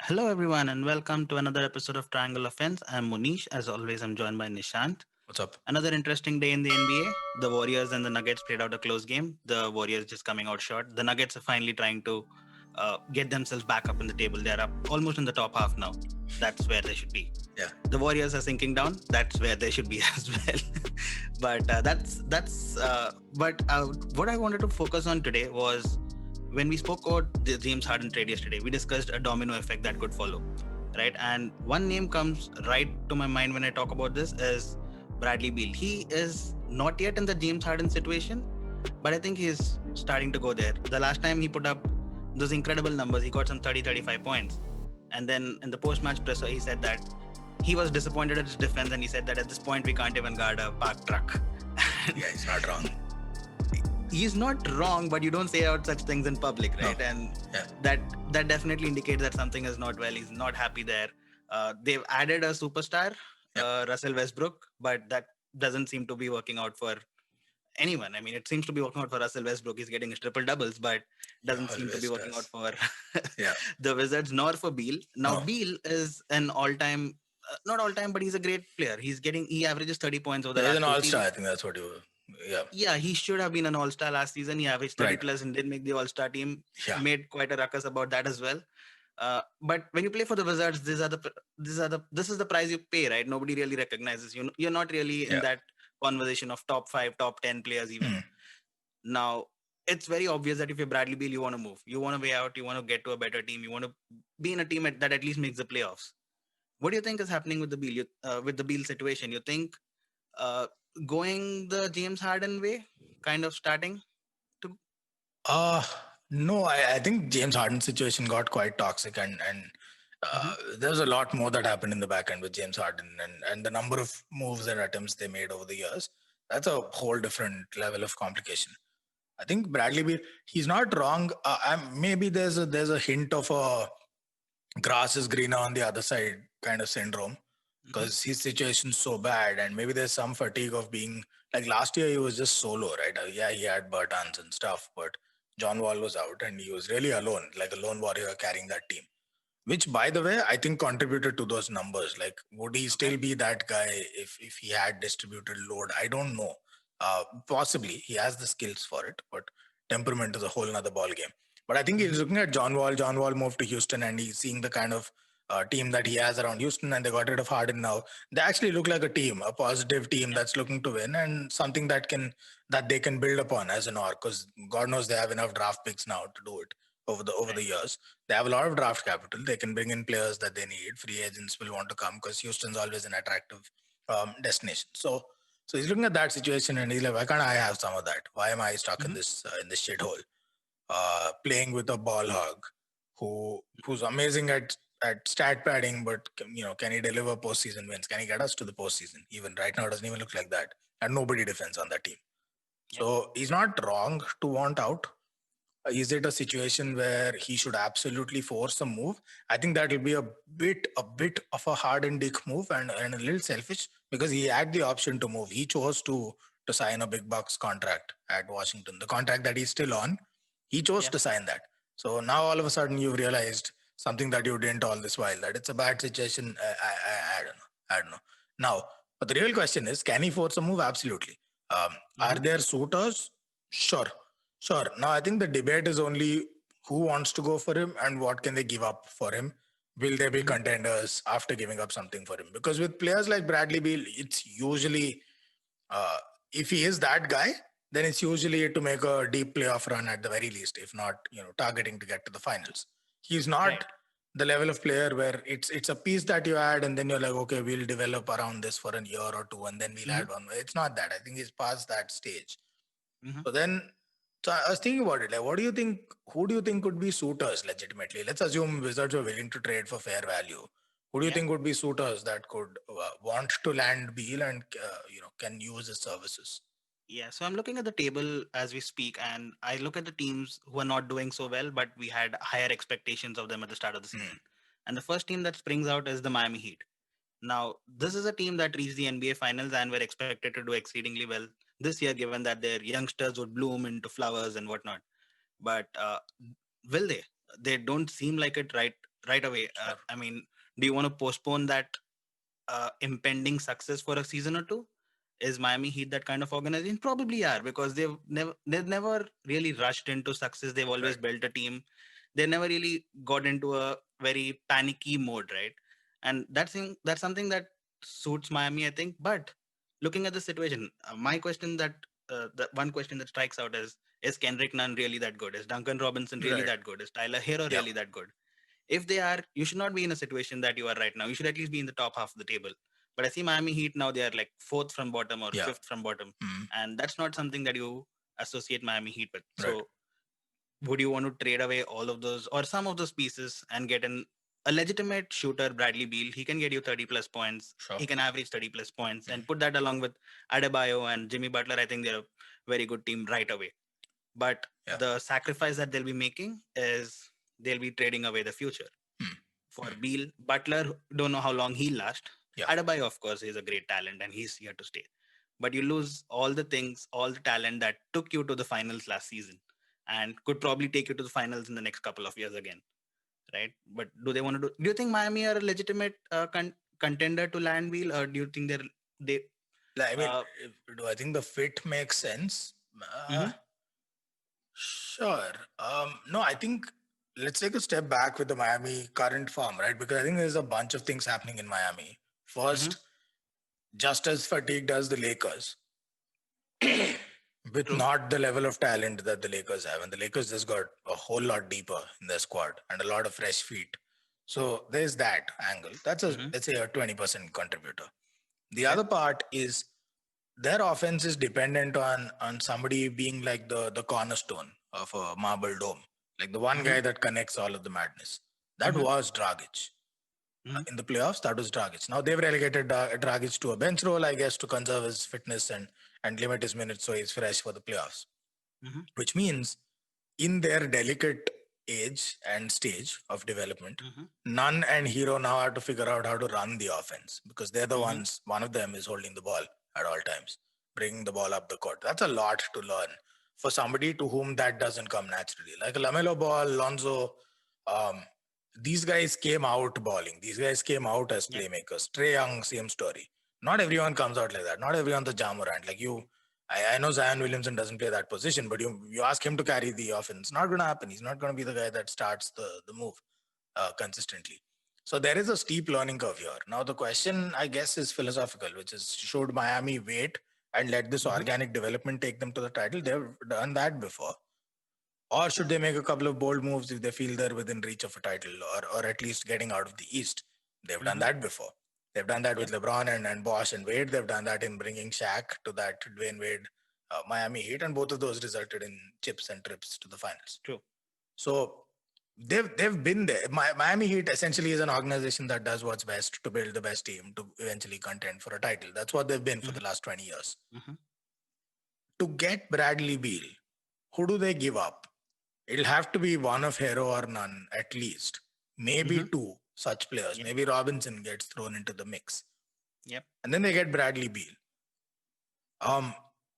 Hello, everyone, and welcome to another episode of Triangle Offense. I'm Munish. As always, I'm joined by Nishant. What's up? Another interesting day in the NBA. The Warriors and the Nuggets played out a close game. The Warriors just coming out short. The Nuggets are finally trying to get themselves back up in the table. They're up almost in the top half now. That's where they should be. Yeah. The Warriors are sinking down. That's where they should be as well. But that's. But what I wanted to focus on today was when we spoke about the James Harden trade yesterday. We discussed a domino effect that could follow, right? And one name comes right to my mind when I talk about this is Bradley Beal. He is not yet in the James Harden situation, but I think he's starting to go there. The last time he put up those incredible numbers, he got some 30, 35 points. And then in the post match presser, he said that he was disappointed at his defense and he said that at this point, we can't even guard a parked truck. Yeah, he's not wrong. He's not wrong, but you don't say out such things in public, right? No. And Yeah. that definitely indicates that something is not well. He's not happy there. They've added a superstar, Yep. Russell Westbrook, but that doesn't seem to be working out for anyone. I mean, it seems to be working out for Russell Westbrook. He's getting his triple doubles, but Yeah, doesn't seem to be always working out does. for Yeah. the Wizards nor for Beal. Now, No. Beal is an all-time, not all-time, but he's a great player. He averages 30 points over the Yeah, he's last an two all-star. seasons. I think that's what you. Yeah. Yeah, he should have been an all-star last season. He averaged 30 Right. plus and did make the all-star team. Yeah. Made quite a ruckus about that as well. But when you play for the Wizards, this is the price you pay, right? Nobody really recognizes you. You're not really in Yeah. that conversation of top 5, top 10 players even. Hmm. Now, it's very obvious that if you're Bradley Beal, you want to move. You want to way out. You want to get to a better team. You want to be in a team that at least makes the playoffs. What do you think is happening with the with the Beal situation? You think uh, going the James Harden way, kind of starting to. Uh no, I think James Harden's situation got quite toxic, and Mhm. there's a lot more that happened in the back end with James Harden, and the number of moves and attempts they made over the years. That's a whole different level of complication. I think Bradley Beal, he's not wrong. Maybe there's a hint of a grass is greener on the other side kind of syndrome, Mhm. because his situation's so bad, and maybe there's some fatigue of being like last year he was just solo, right? Yeah, he had Bertans and stuff, but John Wall was out and he was really alone, like a lone warrior carrying that team, which by the way I think contributed to those numbers. Like, would he Okay. still be that guy if he had distributed load? I don't know. Possibly he has the skills for it, but temperament is a whole nother ball game. But I think he's Mhm. looking at John Wall. John Wall moved to Houston and he's seeing the kind of team that he has around Houston, and they got rid of Harden now. They actually look like a team, a positive team Yeah. that's looking to win, and something that they can build upon as an org, because God knows they have enough draft picks now to do it over the Right. years. They have a lot of draft capital. They can bring in players that they need. Free agents will want to come because Houston's always an attractive destination. So he's looking at that situation and he's like, why can't I have some of that? Why am I stuck Mhm. in this shithole? Playing with a ball hog who's amazing at stat padding, but can he deliver postseason wins? Can he get us to the postseason? Even right now, it doesn't even look like that, and nobody defends on that team. Yeah. So he's not wrong to want out. Is it a situation where he should absolutely force a move? I think that will be a bit of a hard and dick move, and a little selfish, because he had the option to move. He chose to sign a big bucks contract at Washington, the contract that he's still on. He chose Yeah. to sign that. So now all of a sudden you've realized something that you didn't all this while, that it's a bad situation. I don't know. I don't know. Now, but the real question is, can he force a move? Absolutely. Are Mhm. there suitors? Sure. Sure. Now, I think the debate is only who wants to go for him and what can they give up for him. Will they be Mhm. contenders after giving up something for him? Because with players like Bradley Beal, it's usually, uh, if he is that guy, then it's usually to make a deep playoff run at the very least, if not, targeting to get to the finals. He's not Right. the level of player where it's a piece that you add and then you're like, okay, we'll develop around this for a year or two and then we'll Mhm. add one. It's not that. I think he's past that stage. Mhm. So then, so I was thinking about it. Like, what do you think? Who do you think could be suitors legitimately? Let's assume Wizards were willing to trade for fair value. Who do you Yeah. think would be suitors that could want to land Beal and can use his services? Yeah. So I'm looking at the table as we speak, and I look at the teams who are not doing so well, but we had higher expectations of them at the start of the Hmm. season. And the first team that springs out is the Miami Heat. Now, this is a team that reached the NBA Finals and were expected to do exceedingly well this year, given that their youngsters would bloom into flowers and whatnot. But will they? They don't seem like it right right away. Sure. I mean, do you want to postpone that impending success for a season or two? Is Miami Heat that kind of organization? Probably are, because they've never really rushed into success. They've always Right. built a team. They never really got into a very panicky mode, right? And that's something that suits Miami, I think. But looking at the situation, my question that the one question that strikes out is Kendrick Nunn really that good? Is Duncan Robinson really Right. that good? Is Tyler Hero Yeah. really that good? If they are, you should not be in a situation that you are right now. You should at least be in the top half of the table. But I see Miami Heat now, they are like fourth from bottom or Yeah. fifth from bottom. Mm. And that's not something that you associate Miami Heat with. Right. So would you want to trade away all of those or some of those pieces and get a legitimate shooter, Bradley Beal? He can get you 30 plus points. Sure. He can average 30 plus points, Mm. and put that along with Adebayo and Jimmy Butler. I think they're a very good team right away. But Yeah. the sacrifice that they'll be making is they'll be trading away the future. Mm. For Beal, Butler, don't know how long he'll last. Yeah. Adebayo, of course, is a great talent and he's here to stay. But you lose all the things, all the talent that took you to the finals last season and could probably take you to the finals in the next couple of years again, right? But do they want to do? Do you think Miami are a legitimate contender to land Beal, or do you think they? I mean, Uh, do I think the fit makes sense? mhm. Sure. No, I think let's take a step back with the Miami current form, right? Because I think there's a bunch of things happening in Miami. First, just as fatigued as the Lakers, with True. not the level of talent that the Lakers have. And the Lakers just got a whole lot deeper in their squad and a lot of fresh feet. So there's that angle. That's a, let's say, a 20% contributor. The other part is their offense is dependent on somebody being like the cornerstone of a marble dome, like the one guy that connects all of the madness. That was Dragic. In the playoffs, that was Dragic. Now they've relegated Dragic to a bench role, I guess, to conserve his fitness and limit his minutes so he's fresh for the playoffs. Which means in their delicate age and stage of development, Nunn and Hero now have to figure out how to run the offense because they're the ones, one of them is holding the ball at all times, bringing the ball up the court. That's a lot to learn for somebody to whom that doesn't come naturally. Like a LaMelo Ball, Lonzo, these guys came out balling. These guys came out as playmakers. Trae Young, same story. Not everyone comes out like that. Not everyone's a Ja Morant. Like you, I know Zion Williamson doesn't play that position, but you ask him to carry the offense. It's not going to happen. He's not going to be the guy that starts the move consistently. So there is a steep learning curve here. Now the question, I guess, is philosophical, which is should Miami wait and let this organic development take them to the title? They've done that before. Or should they make a couple of bold moves if they feel they're within reach of a title or at least getting out of the East? They've done that before. They've done that with LeBron and Bosh and Wade. They've done that in bringing Shaq to that Dwayne Wade Miami Heat, and both of those resulted in chips and trips to the finals. True. So they've been there. Miami Heat essentially is an organization that does what's best to build the best team to eventually contend for a title. That's what they've been for the last 20 years. To get Bradley Beal, who do they give up? It'll have to be one of Hero or Nunn at least. Maybe two such players. Maybe Robinson gets thrown into the mix. Yep. And then they get Bradley Beal.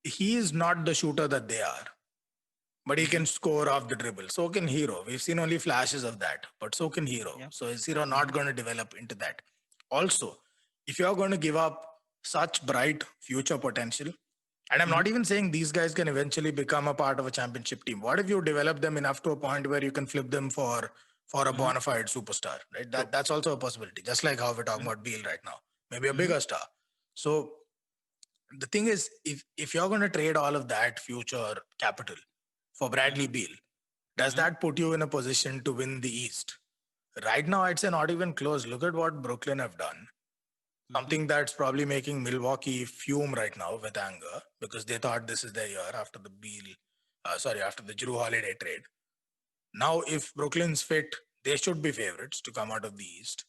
He is not the shooter that they are, but he can score off the dribble. So can Hero. We've seen only flashes of that, but so can Hero. So is Hero not going to develop into that? Also, if you're going to give up such bright future potential, and I'm not even saying these guys can eventually become a part of a championship team. What if you develop them enough to a point where you can flip them for a bona fide superstar, right? That's also a possibility, just like how we're talking about Beal right now. Maybe a bigger star. So the thing is, if you're going to trade all of that future capital for Bradley Beal, does that put you in a position to win the East? Right now, I'd say not even close. Look at what Brooklyn have done. Something that's probably making Milwaukee fume right now with anger because they thought this is their year after the after the Jrue Holiday trade. Now, if Brooklyn's fit, they should be favorites to come out of the East.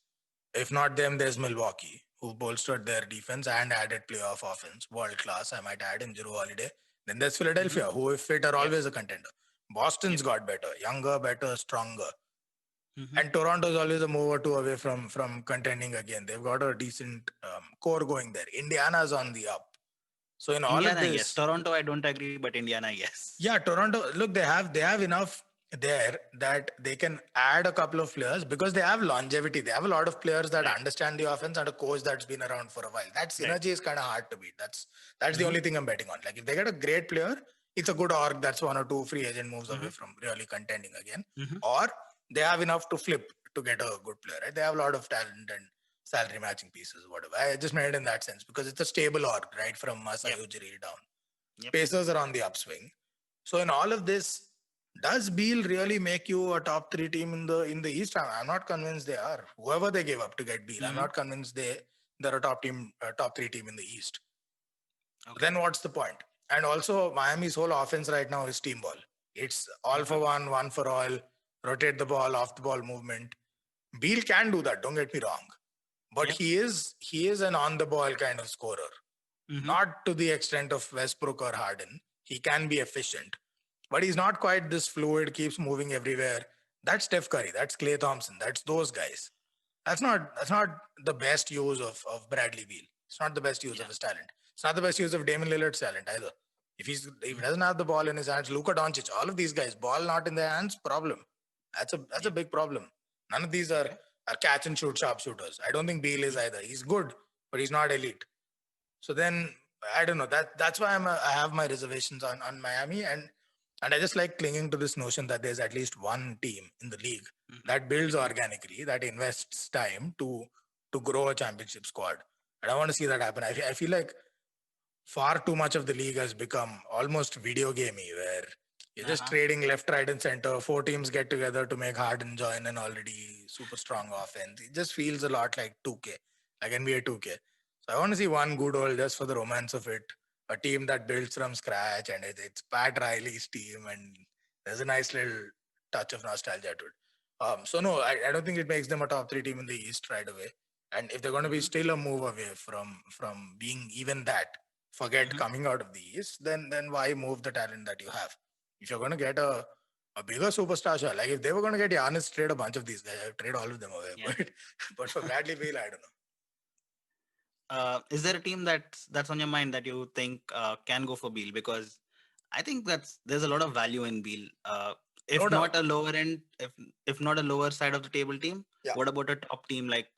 If not them, there's Milwaukee, who bolstered their defense and added playoff offense, world class, I might add, in Jrue Holiday. Then there's Philadelphia, who if fit are always a contender. Boston's got better, younger, better, stronger. And Toronto's always a move or two away from contending again. They've got a decent core going there. Indiana's on the up. So in all Indiana, of this, yes. Toronto, I don't agree, but Indiana, yes. yeah, Toronto. Look, they have enough there that they can add a couple of players because they have longevity. They have a lot of players that Right. understand the offense and a coach that's been around for a while. That Right. synergy is kind of hard to beat. That's the Mm-hmm. only thing I'm betting on. Like if they get a great player, it's a good org that's one or two free agent moves away Mm-hmm. from really contending again. Mm-hmm. Or they have enough to flip to get a good player. Right? They have a lot of talent and salary matching pieces, whatever. I just made it in that sense because it's a stable org, right? From Masai Yep. Ujiri down. Yep. Pacers are on the upswing. So in all of this, does Beal really make you a top three team in the East? I'm not convinced they are. Whoever they gave up to get Beal, I'm Mm-hmm. not convinced they're a top three team in the East. Okay. Then what's the point? And also Miami's whole offense right now is team ball. It's all for one for all, rotate the ball, off the ball movement. Beal can do that, don't get me wrong. But Yep. he is an on the ball kind of scorer. Mm-hmm. Not to the extent of Westbrook or Harden. He can be efficient, but he's not quite this fluid, keeps moving everywhere. That's Steph Curry. That's Klay Thompson. That's those guys. That's not the best use of Bradley Beal. It's not the best use Yeah. of his talent. It's not the best use of Damian Lillard's talent either. If he doesn't have the ball in his hands, Luka Doncic, all of these guys, ball not in their hands, problem. That's a big problem. None of these are catch and shoot sharpshooters. I don't think Beal is either. He's good, but he's not elite. So then I don't know. That's why I have my reservations on Miami, and I just like clinging to this notion that there's at least one team in the league Mm-hmm. that builds organically, that invests time to grow a championship squad. And I want to see that happen. I feel like far too much of the league has become almost video gamey, where you're just trading left, right, and center. Four teams get together to make Harden join an already super strong offense. It just feels a lot like 2K, like NBA 2K. So I want to see one good old, just for the romance of it, a team that builds from scratch, and it's Pat Riley's team, and there's a nice little touch of nostalgia to it. So no, I don't think it makes them a top three team in the East right away. And if they're going to be still a move away from being even that, forget Mm-hmm. coming out of the East, then why move the talent that you have? If you're going to get a bigger superstar, sure. Like if they were going to get Giannis, trade a bunch of these guys, I'd trade all of them away. Yeah. But for Bradley Beal, I don't know. Is there a team that's on your mind that you think can go for Beal? Because I think there's a lot of value in Beal. If No not doubt. a lower end, if not a lower side of the table team, Yeah. what about a top team like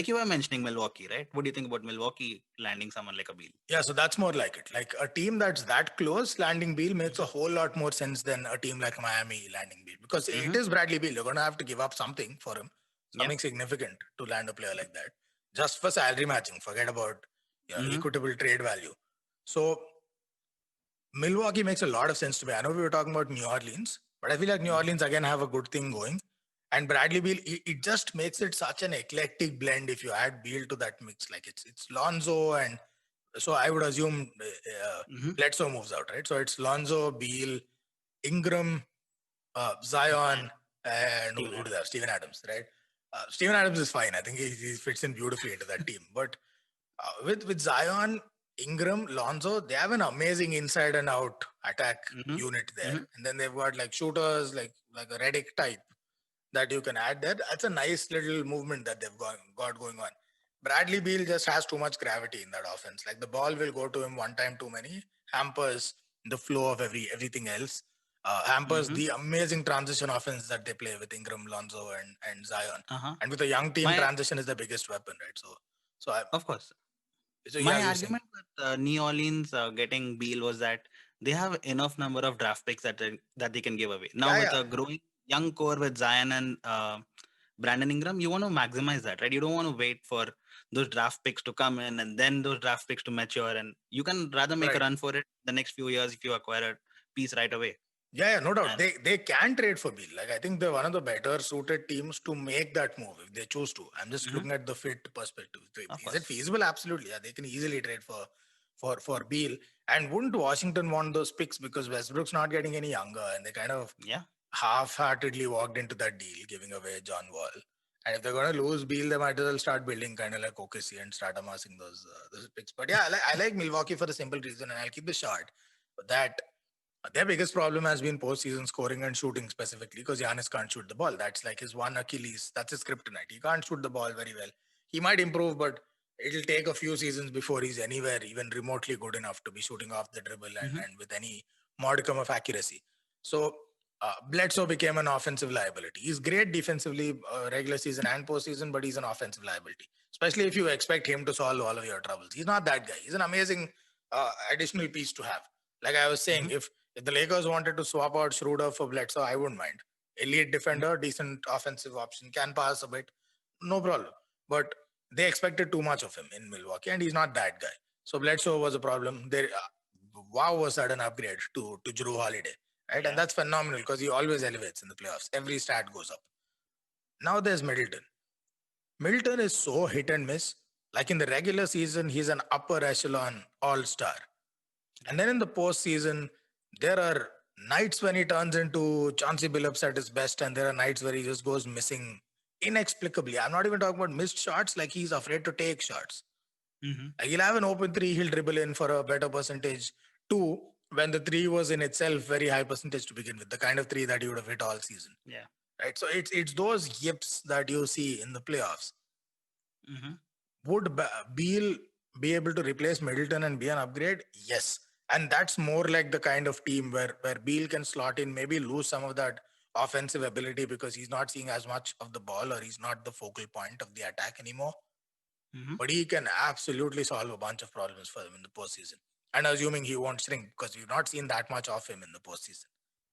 you were mentioning Milwaukee, right? What do you think about Milwaukee landing someone like a Beal? Yeah, so that's more like it. Like a team that's that close landing Beal makes a whole lot more sense than a team like Miami landing Beal, because it Mm-hmm. is Bradley Beal. You're going to have to give up something for him, Yep. something significant to land a player like that, just for salary matching. Forget about Mm-hmm. equitable trade value. So Milwaukee makes a lot of sense to me. I know we were talking about New Orleans, but I feel like New Orleans again have a good thing going. And Bradley Beal, it just makes it such an eclectic blend if you add Beal to that mix. Like it's Lonzo, and so I would assume Mm-hmm. Bledsoe moves out, right? So it's Lonzo, Beal, Ingram, Zion, and Steven who do that? Steven Adams, right? Steven Adams is fine. I think he fits in beautifully into that team. But with Zion, Ingram, Lonzo, they have an amazing inside and out attack Mm-hmm. unit there. Mm-hmm. And then they've got like shooters, like a Redick type that you can add there. That's a nice little movement that they've got going on. Bradley Beal just has too much gravity in that offense. Like the ball will go to him one time too many, hampers the flow of everything else. Hampers Mm-hmm. the amazing transition offense that they play with Ingram, Lonzo, and Zion. Uh-huh. And with a young team, My transition is the biggest weapon, right? Of course. So My yeah, you're saying. argument with New Orleans getting Beal was that they have enough number of draft picks that they can give away. Now Yeah, with yeah. a growing young core with Zion and Brandon Ingram, you want to maximize that, right? You don't want to wait for those draft picks to come in and then those draft picks to mature, and you can rather make a Right. run for it the next few years if you acquire a piece right away. Yeah, no doubt. And They can trade for Beal. Like I think they're one of the better suited teams to make that move if they choose to. I'm just Mhm. looking at the fit perspective. Of Is course, it feasible? Absolutely. Yeah, they can easily trade for Beal. And wouldn't Washington want those picks because Westbrook's not getting any younger, and they kind of yeah, half-heartedly walked into that deal, giving away John Wall. And if they're going to lose Beal, they might as well start building kind of like OKC and start amassing those picks. But yeah, I like Milwaukee for the simple reason, and I'll keep this short. That their biggest problem has been postseason scoring and shooting specifically because Giannis can't shoot the ball. That's like his one Achilles. That's his kryptonite. He can't shoot the ball very well. He might improve, but it'll take a few seasons before he's anywhere even remotely good enough to be shooting off the dribble and with any modicum of accuracy. So Bledsoe became an offensive liability. He's great defensively, regular season and postseason, but he's an offensive liability, especially if you expect him to solve all of your troubles. He's not that guy. He's an amazing additional piece to have. Like I was saying, Mhm. if the Lakers wanted to swap out Schroeder for Bledsoe, I wouldn't mind. Elite defender, decent offensive option, can pass a bit, no problem. But they expected too much of him in Milwaukee, and he's not that guy. So Bledsoe was a problem. Wow was that an upgrade to Drew Holiday, right? And Yeah. that's phenomenal because he always elevates in the playoffs. Every stat goes up. Now there's Middleton. Middleton is so hit and miss. Like in the regular season, he's an upper echelon all star. And then in the postseason, there are nights when he turns into Chauncey Billups at his best, and there are nights where he just goes missing inexplicably. I'm not even talking about missed shots, like he's afraid to take shots. Mhm. Like he'll have an open three, he'll dribble in for a better percentage. Two, when the three was in itself very high percentage to begin with, the kind of three that you would have hit all season. Yeah. Right. So it's those yips that you see in the playoffs. Mhm. Would Beal be able to replace Middleton and be an upgrade? Yes. And that's more like the kind of team where Beal can slot in, maybe lose some of that offensive ability because he's not seeing as much of the ball or he's not the focal point of the attack anymore. Mhm. But he can absolutely solve a bunch of problems for them in the postseason. And assuming he won't shrink because we've not seen that much of him in the postseason.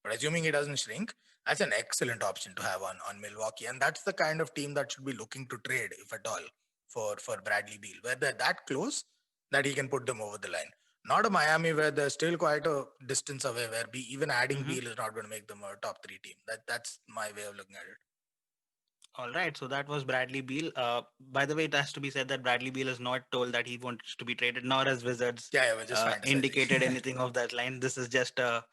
But assuming he doesn't shrink, that's an excellent option to have on Milwaukee. And that's the kind of team that should be looking to trade, if at all, for Bradley Beal, where they're that close that he can put them over the line. Not a Miami where they're still quite a distance away, where even adding Mhm. Beal is not going to make them a top three team. That's my way of looking at it. All right, so that was Bradley Beal. By the way, it has to be said that Bradley Beal is not told that he wants to be traded, nor has Wizards Yeah, we're just indicated fantasizing. anything of that line. This is just a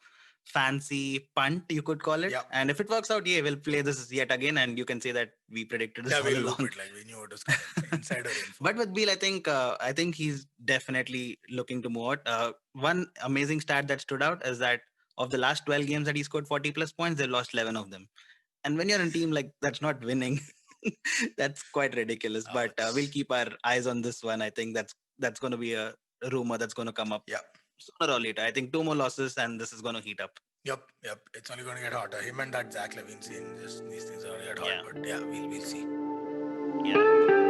fancy punt, you could call it. Yeah. And if it works out, yeah, we'll play this yet again, and you can say that we predicted this Yeah, all we'll loop along. it like we knew it was coming. Insider info. But with Beal, I think he's definitely looking to move out. One amazing stat that stood out is that of the last 12 games that he scored 40 plus points, they lost 11 of them. And when you're in a team like that's not winning, that's quite ridiculous. But we'll Ouch. keep our eyes on this one. I think that's going to be a rumor that's going to come up Yeah. sooner or later. I think two more losses and this is going to heat up. Yep. It's only going to get hotter. Him and that Zach Levine scene, just these things are going to get hot. Yeah. But yeah, we'll see. Yeah.